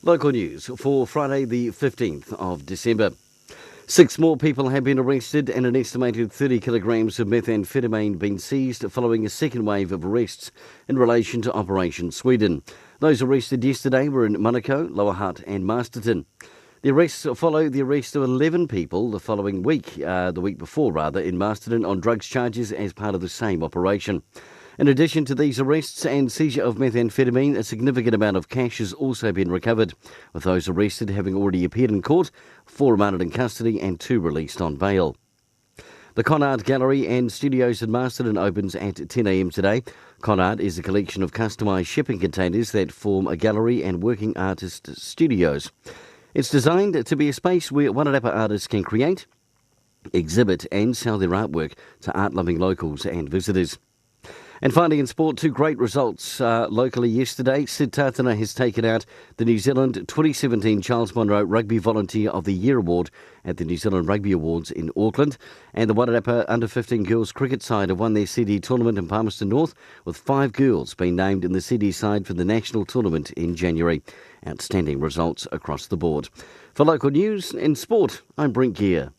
Local news for Friday the 15th of December. 6 more people have been arrested and an estimated 30 kilograms of methamphetamine been seized following a second wave of arrests in relation to Operation Sweden. Those arrested yesterday were in Manukau, Lower Hutt and Masterton. The arrests follow the arrest of 11 people the week before, in Masterton on drugs charges as part of the same operation. In addition to these arrests and seizure of methamphetamine, a significant amount of cash has also been recovered, with those arrested having already appeared in court, 4 remanded in custody and 2 released on bail. The Conard Gallery and Studios in Masterton opens at 10 a.m. today. Conard is a collection of customised shipping containers that form a gallery and working artist studios. It's designed to be a space where Wairarapa artists can create, exhibit and sell their artwork to art-loving locals and visitors. And finally in sport, 2 great results locally yesterday. Sid Tatana has taken out the New Zealand 2017 Charles Monroe Rugby Volunteer of the Year Award at the New Zealand Rugby Awards in Auckland. And the Wairarapa Under-15 girls cricket side have won their CD tournament in Palmerston North, with 5 girls being named in the CD side for the national tournament in January. Outstanding results across the board. For local news and sport, I'm Brent Gare.